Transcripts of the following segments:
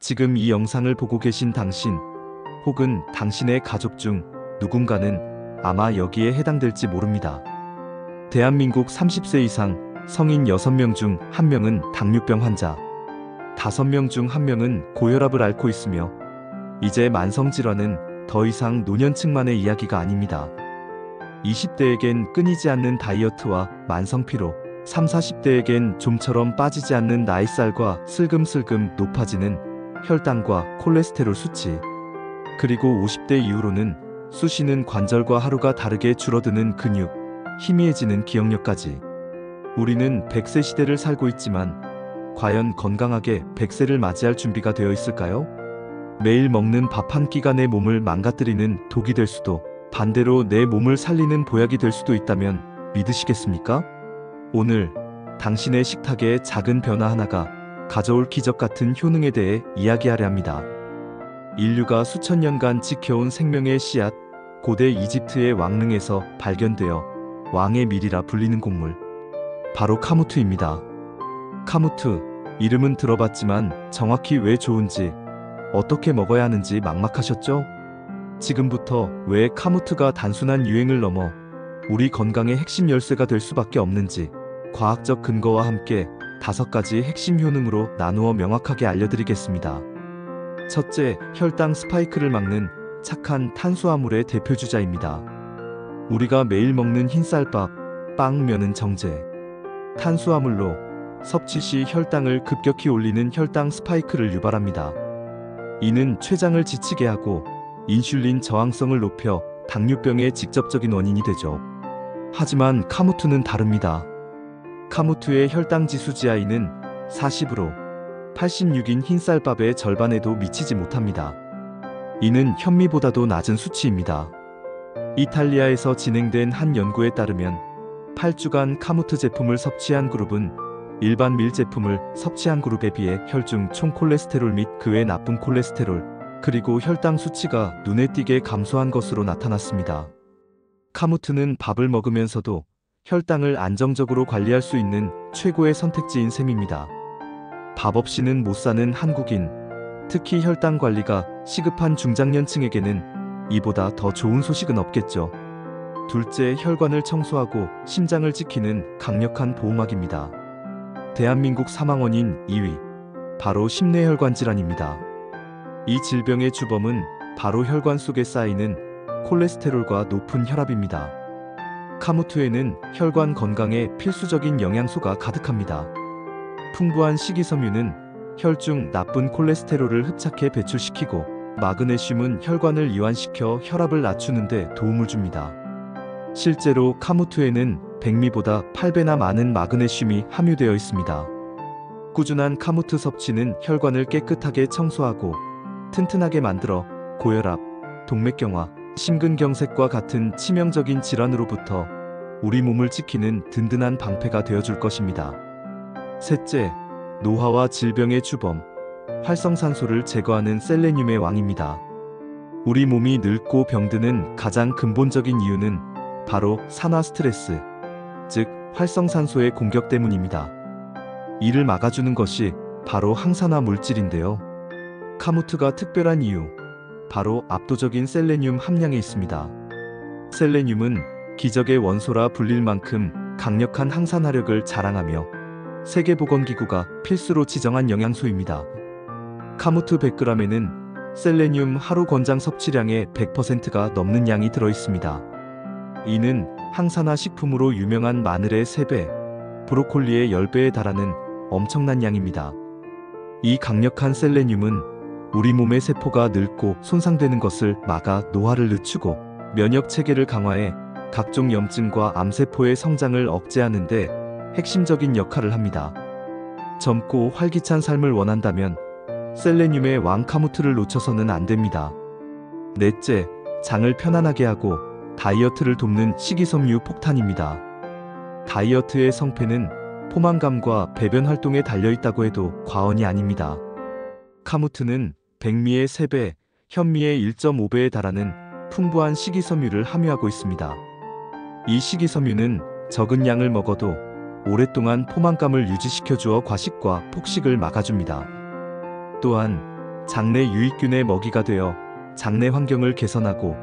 지금 이 영상을 보고 계신 당신, 혹은 당신의 가족 중 누군가는 아마 여기에 해당될지 모릅니다. 대한민국 30세 이상 성인 6명 중 1명은 당뇨병 환자, 5명 중 1명은 고혈압을 앓고 있으며 이제 만성질환은 더 이상 노년층만의 이야기가 아닙니다. 20대에겐 끊이지 않는 다이어트와 만성피로, 30, 40대에겐 좀처럼 빠지지 않는 나이살과 슬금슬금 높아지는 혈당과 콜레스테롤 수치, 그리고 50대 이후로는 쑤시는 관절과 하루가 다르게 줄어드는 근육, 희미해지는 기억력까지. 우리는 100세 시대를 살고 있지만 과연 건강하게 100세를 맞이할 준비가 되어 있을까요? 매일 먹는 밥 한 끼가 내 몸을 망가뜨리는 독이 될 수도, 반대로 내 몸을 살리는 보약이 될 수도 있다면 믿으시겠습니까? 오늘 당신의 식탁에 작은 변화 하나가 가져올 기적 같은 효능에 대해 이야기하려 합니다. 인류가 수천 년간 지켜온 생명의 씨앗, 고대 이집트의 왕릉에서 발견되어 왕의 밀이라 불리는 곡물, 바로 카무트입니다. 카무트, 이름은 들어봤지만 정확히 왜 좋은지, 어떻게 먹어야 하는지 막막하셨죠? 지금부터 왜 카무트가 단순한 유행을 넘어 우리 건강의 핵심 열쇠가 될 수밖에 없는지 과학적 근거와 함께 5가지 핵심 효능으로 나누어 명확하게 알려드리겠습니다. 첫째, 혈당 스파이크를 막는 착한 탄수화물의 대표주자입니다. 우리가 매일 먹는 흰쌀밥, 빵, 면은 정제, 탄수화물로 섭취 시 혈당을 급격히 올리는 혈당 스파이크를 유발합니다. 이는 췌장을 지치게 하고 인슐린 저항성을 높여 당뇨병의 직접적인 원인이 되죠. 하지만 카무트는 다릅니다. 카무트의 혈당 지수 GI는 40으로 86인 흰쌀밥의 절반에도 미치지 못합니다. 이는 현미보다도 낮은 수치입니다. 이탈리아에서 진행된 한 연구에 따르면 8주간 카무트 제품을 섭취한 그룹은 일반 밀 제품을 섭취한 그룹에 비해 혈중 총 콜레스테롤 및 그 외 나쁜 콜레스테롤, 그리고 혈당 수치가 눈에 띄게 감소한 것으로 나타났습니다. 카무트는 밥을 먹으면서도 혈당을 안정적으로 관리할 수 있는 최고의 선택지인 셈입니다. 밥 없이는 못 사는 한국인, 특히 혈당 관리가 시급한 중장년층에게는 이보다 더 좋은 소식은 없겠죠. 둘째, 혈관을 청소하고 심장을 지키는 강력한 보호막입니다. 대한민국 사망 원인 2위, 바로 심뇌혈관 질환입니다. 이 질병의 주범은 바로 혈관 속에 쌓이는 콜레스테롤과 높은 혈압입니다. 카무트에는 혈관 건강에 필수적인 영양소가 가득합니다. 풍부한 식이섬유는 혈중 나쁜 콜레스테롤을 흡착해 배출시키고, 마그네슘은 혈관을 이완시켜 혈압을 낮추는 데 도움을 줍니다. 실제로 카무트에는 백미보다 8배나 많은 마그네슘이 함유되어 있습니다. 꾸준한 카무트 섭취는 혈관을 깨끗하게 청소하고 튼튼하게 만들어 고혈압, 동맥경화, 심근경색과 같은 치명적인 질환으로부터 우리 몸을 지키는 든든한 방패가 되어줄 것입니다. 셋째, 노화와 질병의 주범, 활성산소를 제거하는 셀레늄의 왕입니다. 우리 몸이 늙고 병드는 가장 근본적인 이유는 바로 산화 스트레스, 즉 활성산소의 공격 때문입니다. 이를 막아주는 것이 바로 항산화 물질인데요. 카무트가 특별한 이유, 바로 압도적인 셀레늄 함량에 있습니다. 셀레늄은 기적의 원소라 불릴 만큼 강력한 항산화력을 자랑하며 세계보건기구가 필수로 지정한 영양소입니다. 카무트 100g에는 셀레늄 하루 권장 섭취량의 100%가 넘는 양이 들어있습니다. 이는 항산화 식품으로 유명한 마늘의 3배, 브로콜리의 10배에 달하는 엄청난 양입니다. 이 강력한 셀레늄은 우리 몸의 세포가 늙고 손상되는 것을 막아 노화를 늦추고 면역 체계를 강화해 각종 염증과 암세포의 성장을 억제하는 데 핵심적인 역할을 합니다. 젊고 활기찬 삶을 원한다면 셀레늄의 왕 카무트를 놓쳐서는 안 됩니다. 넷째, 장을 편안하게 하고 다이어트를 돕는 식이섬유 폭탄입니다. 다이어트의 성패는 포만감과 배변 활동에 달려있다고 해도 과언이 아닙니다. 카무트는 백미의 3배, 현미의 1.5배에 달하는 풍부한 식이섬유를 함유하고 있습니다. 이 식이섬유는 적은 양을 먹어도 오랫동안 포만감을 유지시켜주어 과식과 폭식을 막아줍니다. 또한 장내 유익균의 먹이가 되어 장내 환경을 개선하고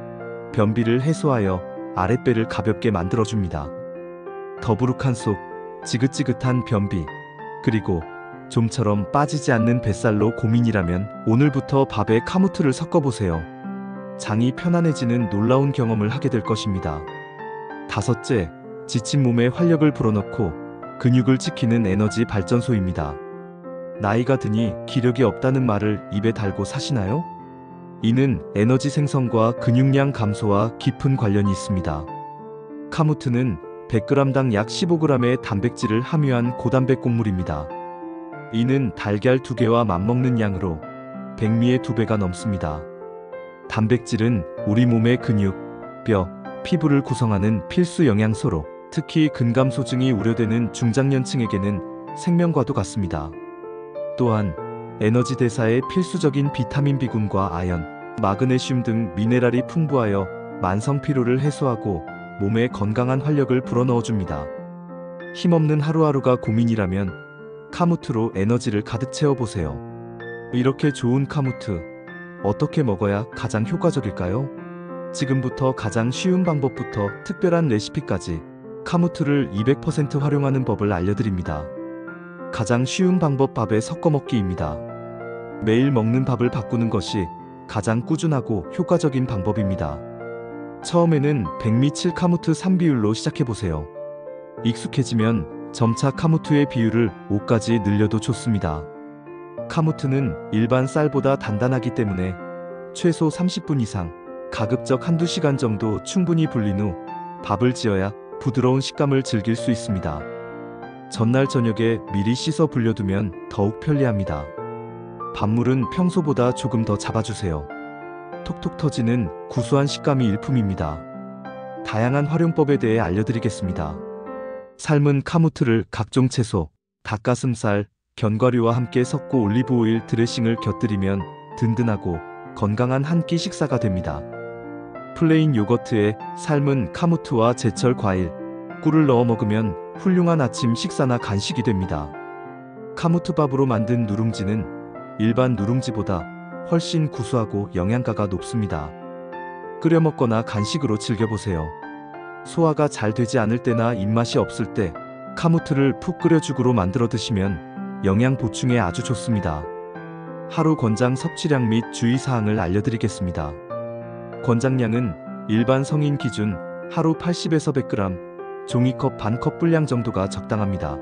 변비를 해소하여 아랫배를 가볍게 만들어줍니다. 더부룩한 속, 지긋지긋한 변비, 그리고 좀처럼 빠지지 않는 뱃살로 고민이라면 오늘부터 밥에 카무트를 섞어보세요. 장이 편안해지는 놀라운 경험을 하게 될 것입니다. 다섯째, 지친 몸에 활력을 불어넣고 근육을 지키는 에너지 발전소입니다. 나이가 드니 기력이 없다는 말을 입에 달고 사시나요? 이는 에너지 생성과 근육량 감소와 깊은 관련이 있습니다. 카무트는 100g당 약 15g의 단백질을 함유한 고단백 곡물입니다. 이는 달걀 2개와 맞먹는 양으로 백미의 2배가 넘습니다. 단백질은 우리 몸의 근육, 뼈, 피부를 구성하는 필수 영양소로 특히 근감소증이 우려되는 중장년층에게는 생명과도 같습니다. 또한 에너지 대사에 필수적인 비타민 B군과 아연, 마그네슘 등 미네랄이 풍부하여 만성 피로를 해소하고 몸에 건강한 활력을 불어넣어줍니다. 힘없는 하루하루가 고민이라면 카무트로 에너지를 가득 채워보세요. 이렇게 좋은 카무트, 어떻게 먹어야 가장 효과적일까요? 지금부터 가장 쉬운 방법부터 특별한 레시피까지 카무트를 200% 활용하는 법을 알려드립니다. 가장 쉬운 방법 밥에 섞어 먹기입니다. 매일 먹는 밥을 바꾸는 것이 가장 꾸준하고 효과적인 방법입니다. 처음에는 백미 7카무트 3비율로 시작해보세요. 익숙해지면 점차 카무트의 비율을 5까지 늘려도 좋습니다. 카무트는 일반 쌀보다 단단하기 때문에 최소 30분 이상, 가급적 한두 시간 정도 충분히 불린 후 밥을 지어야 부드러운 식감을 즐길 수 있습니다. 전날 저녁에 미리 씻어 불려두면 더욱 편리합니다. 밥물은 평소보다 조금 더 잡아주세요. 톡톡 터지는 구수한 식감이 일품입니다. 다양한 활용법에 대해 알려드리겠습니다. 삶은 카무트를 각종 채소, 닭가슴살, 견과류와 함께 섞고 올리브오일 드레싱을 곁들이면 든든하고 건강한 한 끼 식사가 됩니다. 플레인 요거트에 삶은 카무트와 제철 과일, 꿀을 넣어 먹으면 훌륭한 아침 식사나 간식이 됩니다. 카무트밥으로 만든 누룽지는 일반 누룽지보다 훨씬 구수하고 영양가가 높습니다. 끓여 먹거나 간식으로 즐겨보세요. 소화가 잘 되지 않을 때나 입맛이 없을 때 카무트를 푹 끓여 죽으로 만들어 드시면 영양 보충에 아주 좋습니다. 하루 권장 섭취량 및 주의사항을 알려드리겠습니다. 권장량은 일반 성인 기준 하루 80에서 100g, 종이컵 반컵 분량 정도가 적당합니다.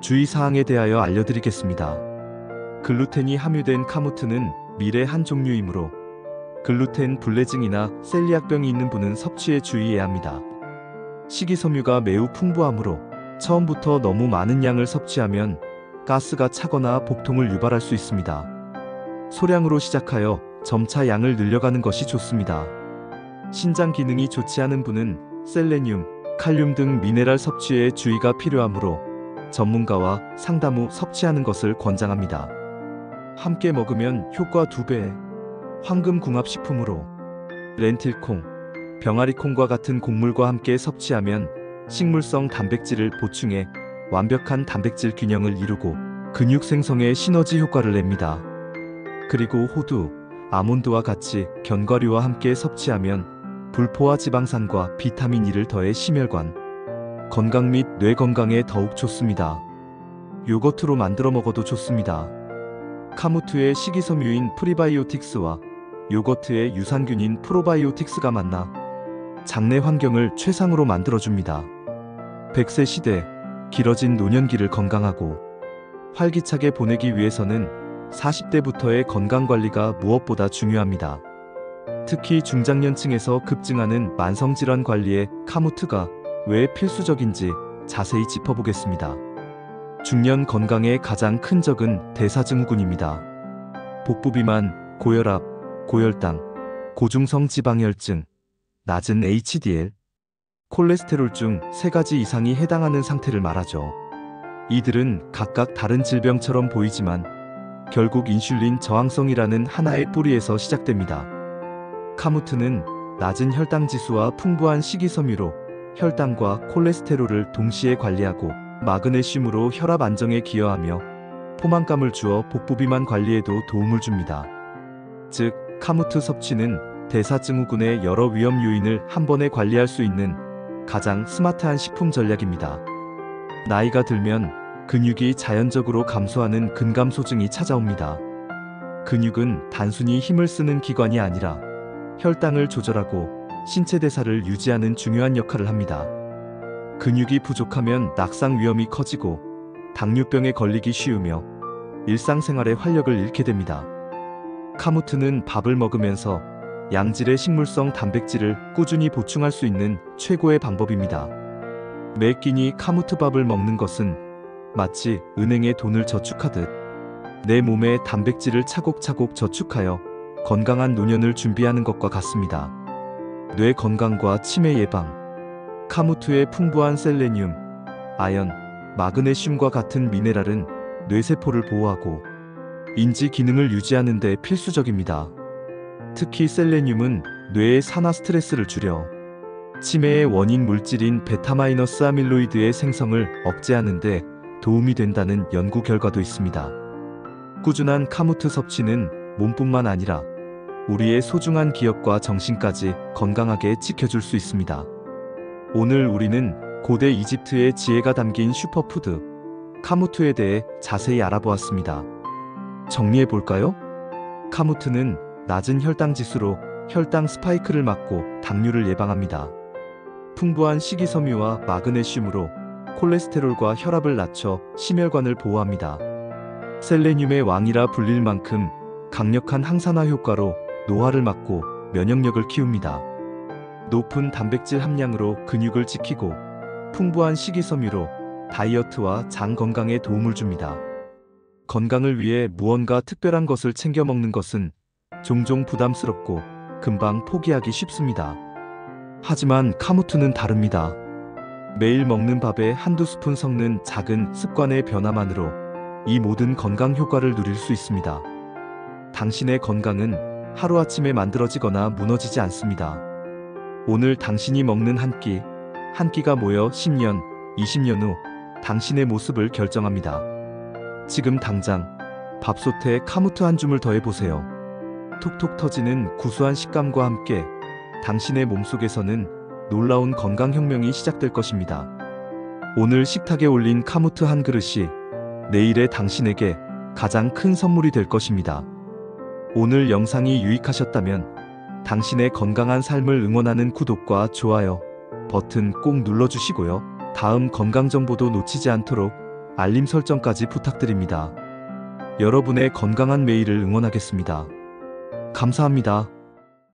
주의사항에 대하여 알려드리겠습니다. 글루텐이 함유된 카무트는 밀의 한 종류이므로 글루텐 불내증이나 셀리악병이 있는 분은 섭취에 주의해야 합니다. 식이섬유가 매우 풍부하므로 처음부터 너무 많은 양을 섭취하면 가스가 차거나 복통을 유발할 수 있습니다. 소량으로 시작하여 점차 양을 늘려가는 것이 좋습니다. 신장 기능이 좋지 않은 분은 셀레늄, 칼륨 등 미네랄 섭취에 주의가 필요하므로 전문가와 상담 후 섭취하는 것을 권장합니다. 함께 먹으면 효과 2배. 황금궁합식품으로 렌틸콩, 병아리콩과 같은 곡물과 함께 섭취하면 식물성 단백질을 보충해 완벽한 단백질 균형을 이루고 근육 생성에 시너지 효과를 냅니다. 그리고 호두, 아몬드와 같이 견과류와 함께 섭취하면 불포화 지방산과 비타민 E를 더해 심혈관, 건강 및 뇌 건강에 더욱 좋습니다. 요거트로 만들어 먹어도 좋습니다. 카무트의 식이섬유인 프리바이오틱스와 요거트의 유산균인 프로바이오틱스가 만나 장내 환경을 최상으로 만들어줍니다. 100세 시대, 길어진 노년기를 건강하고 활기차게 보내기 위해서는 40대부터의 건강관리가 무엇보다 중요합니다. 특히 중장년층에서 급증하는 만성질환 관리에 카무트가 왜 필수적인지 자세히 짚어보겠습니다. 중년 건강의 가장 큰 적은 대사증후군입니다. 복부비만, 고혈압, 고혈당, 고중성 지방혈증, 낮은 HDL, 콜레스테롤 중 3가지 이상이 해당하는 상태를 말하죠. 이들은 각각 다른 질병처럼 보이지만 결국 인슐린 저항성이라는 하나의 뿌리에서 시작됩니다. 카무트는 낮은 혈당 지수와 풍부한 식이섬유로 혈당과 콜레스테롤을 동시에 관리하고 마그네슘으로 혈압 안정에 기여하며 포만감을 주어 복부 비만 관리에도 도움을 줍니다. 즉, 카무트 섭취는 대사증후군의 여러 위험 요인을 한 번에 관리할 수 있는 가장 스마트한 식품 전략입니다. 나이가 들면 근육이 자연적으로 감소하는 근감소증이 찾아옵니다. 근육은 단순히 힘을 쓰는 기관이 아니라 혈당을 조절하고 신체 대사를 유지하는 중요한 역할을 합니다. 근육이 부족하면 낙상 위험이 커지고 당뇨병에 걸리기 쉬우며 일상생활의 활력을 잃게 됩니다. 카무트는 밥을 먹으면서 양질의 식물성 단백질을 꾸준히 보충할 수 있는 최고의 방법입니다. 매 끼니 카무트밥을 먹는 것은 마치 은행에 돈을 저축하듯 내 몸에 단백질을 차곡차곡 저축하여 건강한 노년을 준비하는 것과 같습니다. 뇌 건강과 치매 예방. 카무트의 풍부한 셀레늄, 아연, 마그네슘과 같은 미네랄은 뇌세포를 보호하고 인지 기능을 유지하는 데 필수적입니다. 특히 셀레늄은 뇌의 산화 스트레스를 줄여 치매의 원인 물질인 베타-아밀로이드의 생성을 억제하는 데 도움이 된다는 연구 결과도 있습니다. 꾸준한 카무트 섭취는 몸뿐만 아니라 우리의 소중한 기억과 정신까지 건강하게 지켜줄 수 있습니다. 오늘 우리는 고대 이집트의 지혜가 담긴 슈퍼푸드, 카무트에 대해 자세히 알아보았습니다. 정리해볼까요? 카무트는 낮은 혈당 지수로 혈당 스파이크를 막고 당뇨를 예방합니다. 풍부한 식이섬유와 마그네슘으로 콜레스테롤과 혈압을 낮춰 심혈관을 보호합니다. 셀레늄의 왕이라 불릴 만큼 강력한 항산화 효과로 노화를 막고 면역력을 키웁니다. 높은 단백질 함량으로 근육을 지키고 풍부한 식이섬유로 다이어트와 장 건강에 도움을 줍니다. 건강을 위해 무언가 특별한 것을 챙겨 먹는 것은 종종 부담스럽고 금방 포기하기 쉽습니다. 하지만 카무트는 다릅니다. 매일 먹는 밥에 한두 스푼 섞는 작은 습관의 변화만으로 이 모든 건강 효과를 누릴 수 있습니다. 당신의 건강은 하루아침에 만들어지거나 무너지지 않습니다. 오늘 당신이 먹는 한 끼가 모여 10년, 20년 후 당신의 모습을 결정합니다. 지금 당장 밥솥에 카무트 한 줌을 더해보세요. 톡톡 터지는 구수한 식감과 함께 당신의 몸속에서는 놀라운 건강혁명이 시작될 것입니다. 오늘 식탁에 올린 카무트 한 그릇이 내일의 당신에게 가장 큰 선물이 될 것입니다. 오늘 영상이 유익하셨다면 당신의 건강한 삶을 응원하는 구독과 좋아요 버튼 꼭 눌러주시고요. 다음 건강정보도 놓치지 않도록 알림 설정까지 부탁드립니다. 여러분의 건강한 매일을 응원하겠습니다. 감사합니다.